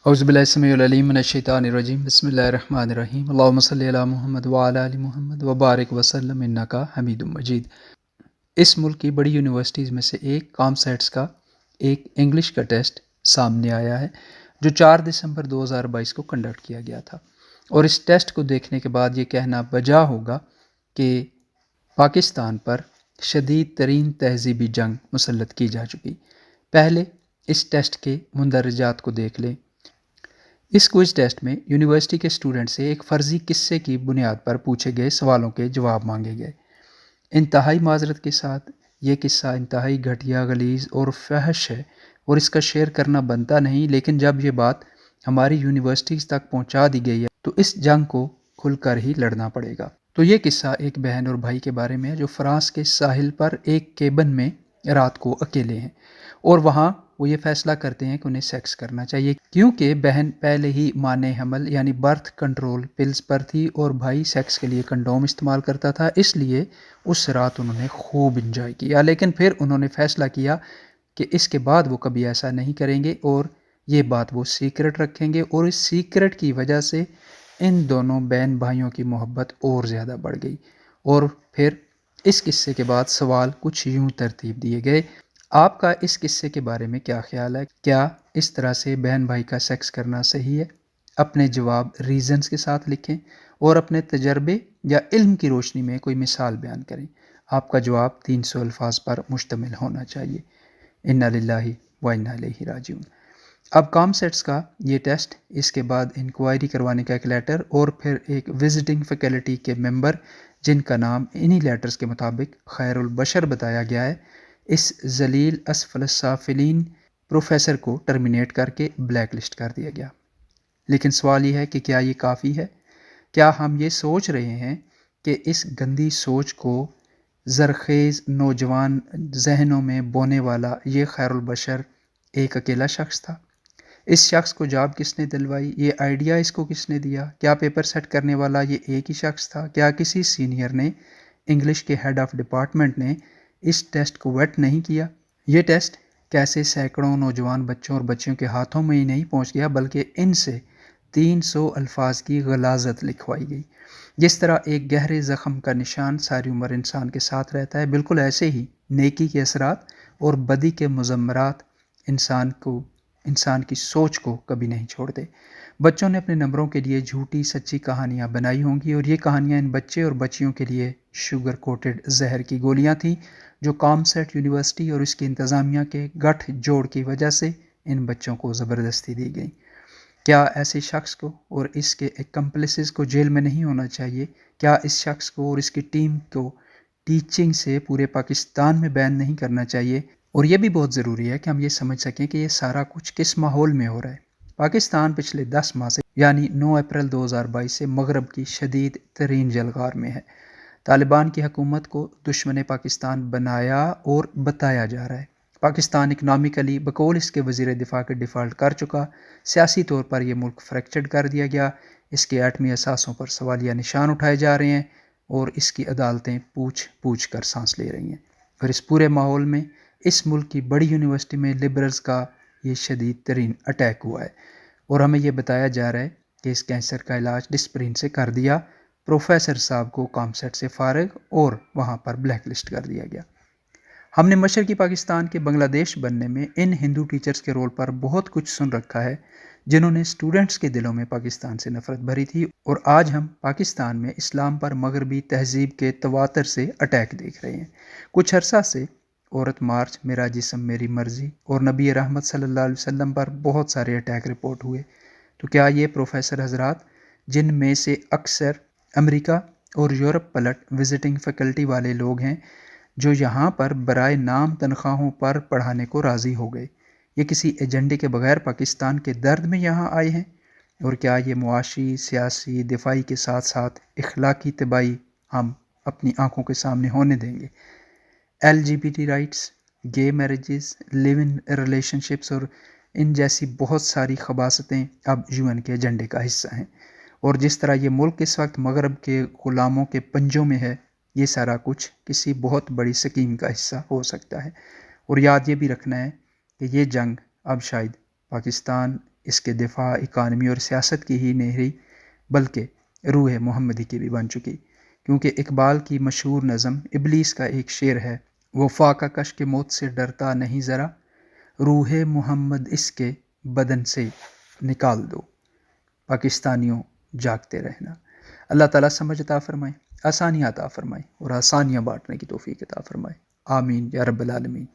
اعوذ باللہ السمیع العلیم من الشیطان الرجیم بسم اللہ الرحمن الرحیم اللہم صلی علی محمد وعلی آل محمد وبارک وسلم انکا حمید مجید۔ اس ملک کی بڑی یونیورسٹیز میں سے ایک کام سیٹس کا ایک انگلش کا ٹیسٹ سامنے آیا ہے جو 4 دسمبر 2022 کو کنڈکٹ کیا گیا تھا، اور اس ٹیسٹ کو دیکھنے کے بعد یہ کہنا بجا ہوگا کہ پاکستان پر شدید ترین تہذیبی جنگ مسلط کی جا چکی۔ پہلے اس ٹیسٹ کے مندرجات کو دیکھ لیں۔ اس کوئز ٹیسٹ میں یونیورسٹی کے اسٹوڈنٹ سے ایک فرضی قصے کی بنیاد پر پوچھے گئے سوالوں کے جواب مانگے گئے۔ انتہائی معذرت کے ساتھ یہ قصہ انتہائی گھٹیا، غلیظ اور فحش ہے اور اس کا شیئر کرنا بنتا نہیں، لیکن جب یہ بات ہماری یونیورسٹیز تک پہنچا دی گئی ہے تو اس جنگ کو کھل کر ہی لڑنا پڑے گا۔ تو یہ قصہ ایک بہن اور بھائی کے بارے میں ہے جو فرانس کے ساحل پر ایک کیبن میں رات کو اکیلے ہیں، اور وہاں وہ یہ فیصلہ کرتے ہیں کہ انہیں سیکس کرنا چاہیے کیونکہ بہن پہلے ہی مانع حمل یعنی برتھ کنٹرول پلز پر تھی اور بھائی سیکس کے لیے کنڈوم استعمال کرتا تھا، اس لیے اس رات انہوں نے خوب انجوائے کیا۔ لیکن پھر انہوں نے فیصلہ کیا کہ اس کے بعد وہ کبھی ایسا نہیں کریں گے اور یہ بات وہ سیکرٹ رکھیں گے، اور اس سیکرٹ کی وجہ سے ان دونوں بہن بھائیوں کی محبت اور زیادہ بڑھ گئی۔ اور پھر اس قصے کے بعد سوال کچھ یوں ترتیب دیے گئے: آپ کا اس قصے کے بارے میں کیا خیال ہے؟ کیا اس طرح سے بہن بھائی کا سیکس کرنا صحیح ہے؟ اپنے جواب ریزنز کے ساتھ لکھیں اور اپنے تجربے یا علم کی روشنی میں کوئی مثال بیان کریں۔ آپ کا جواب 300 الفاظ پر مشتمل ہونا چاہیے۔ انا للہ و انا الیہ راجعون۔ اب کام سیٹس کا یہ ٹیسٹ، اس کے بعد انکوائری کروانے کا ایک لیٹر، اور پھر ایک وزٹنگ فیکلٹی کے ممبر جن کا نام انہی لیٹرز کے مطابق خیر البشر بتایا گیا ہے، اس ذلیل اسفل السافلین پروفیسر کو ٹرمینیٹ کر کے بلیک لسٹ کر دیا گیا۔ لیکن سوال یہ ہے کہ کیا یہ کافی ہے؟ کیا ہم یہ سوچ رہے ہیں کہ اس گندی سوچ کو زرخیز نوجوان ذہنوں میں بونے والا یہ خیر البشر ایک اکیلا شخص تھا؟ اس شخص کو جاب کس نے دلوائی؟ یہ آئیڈیا اس کو کس نے دیا؟ کیا پیپر سیٹ کرنے والا یہ ایک ہی شخص تھا؟ کیا کسی سینئر نے، انگلش کے ہیڈ آف ڈپارٹمنٹ نے اس ٹیسٹ کو ویٹ نہیں کیا؟ یہ ٹیسٹ کیسے سینکڑوں نوجوان بچوں اور بچیوں کے ہاتھوں میں ہی نہیں پہنچ گیا، بلکہ ان سے 300 الفاظ کی غلاظت لکھوائی گئی۔ جس طرح ایک گہرے زخم کا نشان ساری عمر انسان کے ساتھ رہتا ہے، بالکل ایسے ہی نیکی کے اثرات اور بدی کے مضمرات انسان کی سوچ کو کبھی نہیں چھوڑتے۔ بچوں نے اپنے نمبروں کے لیے جھوٹی سچی کہانیاں بنائی ہوں گی، اور یہ کہانیاں ان بچے اور بچیوں کے لیے شوگر کوٹڈ زہر کی گولیاں تھیں جو کام سیٹ یونیورسٹی اور اس کی انتظامیہ کے گٹھ جوڑ کی وجہ سے ان بچوں کو زبردستی دی گئیں۔ کیا ایسے شخص کو اور اس کے ایکمپلیسز کو جیل میں نہیں ہونا چاہیے؟ کیا اس شخص کو اور اس کی ٹیم کو ٹیچنگ سے پورے پاکستان میں بین نہیں کرنا چاہیے؟ اور یہ بھی بہت ضروری ہے کہ ہم یہ سمجھ سکیں کہ یہ سارا کچھ کس ماحول میں ہو رہا ہے۔ پاکستان پچھلے 10 ماہ سے یعنی 9 اپریل 2022 سے مغرب کی شدید ترین جلغار میں ہے۔ طالبان کی حکومت کو دشمن پاکستان بنایا اور بتایا جا رہا ہے۔ پاکستان اکنامکلی بقول اس کے وزیر دفاع کے ڈیفالٹ کر چکا، سیاسی طور پر یہ ملک فریکچرڈ کر دیا گیا، اس کے ایٹمی اثاثوں پر سوالیہ نشان اٹھائے جا رہے ہیں، اور اس کی عدالتیں پوچھ پوچھ کر سانس لے رہی ہیں۔ اور اس پورے ماحول میں اس ملک کی بڑی یونیورسٹی میں لبرلز کا یہ شدید ترین اٹیک ہوا ہے، اور ہمیں یہ بتایا جا رہا ہے کہ اس کینسر کا علاج ڈسپرین سے کر دیا، پروفیسر صاحب کو کام سیٹ سے فارغ اور وہاں پر بلیک لسٹ کر دیا گیا۔ ہم نے مشرقی پاکستان کے بنگلہ دیش بننے میں ان ہندو ٹیچرز کے رول پر بہت کچھ سن رکھا ہے جنہوں نے اسٹوڈنٹس کے دلوں میں پاکستان سے نفرت بھری تھی، اور آج ہم پاکستان میں اسلام پر مغربی تہذیب کے تواتر سے اٹیک دیکھ رہے ہیں۔ کچھ عرصہ سے عورت مارچ، میرا جسم میری مرضی اور نبی رحمت صلی اللہ علیہ وسلم پر بہت سارے اٹیک رپورٹ ہوئے۔ تو کیا یہ پروفیسر حضرات، جن میں سے اکثر امریکہ اور یورپ پلٹ وزٹنگ فیکلٹی والے لوگ ہیں، جو یہاں پر برائے نام تنخواہوں پر پڑھانے کو راضی ہو گئے، یہ کسی ایجنڈے کے بغیر پاکستان کے درد میں یہاں آئے ہیں؟ اور کیا یہ معاشی، سیاسی، دفاعی کے ساتھ ساتھ اخلاقی تباہی ہم اپنی آنکھوں کے سامنے ہونے دیں گے؟ LGBT rights, gay marriages, live in relationships اور ان جیسی بہت ساری خباثتیں اب UN کے ایجنڈے کا حصہ ہیں، اور جس طرح یہ ملک اس وقت مغرب کے غلاموں کے پنجوں میں ہے، یہ سارا کچھ کسی بہت بڑی سکیم کا حصہ ہو سکتا ہے۔ اور یاد یہ بھی رکھنا ہے کہ یہ جنگ اب شاید پاکستان اس کے دفاع اکانومی اور سیاست کی ہی نہیں رہی بلکہ روح محمدی کی بھی بن چکی، کیونکہ اقبال کی مشہور نظم ابلیس کا ایک شعر ہے، وہ فاقہ کش کے موت سے ڈرتا نہیں ذرا، روح محمد اس کے بدن سے نکال دو، پاکستانیوں جاگتے رہنا۔ اللہ تعالیٰ سمجھ عطا فرمائے، آسانیاں عطا فرمائے اور آسانیاں بانٹنے کی توفیق عطا فرمائے، آمین یا رب العالمین۔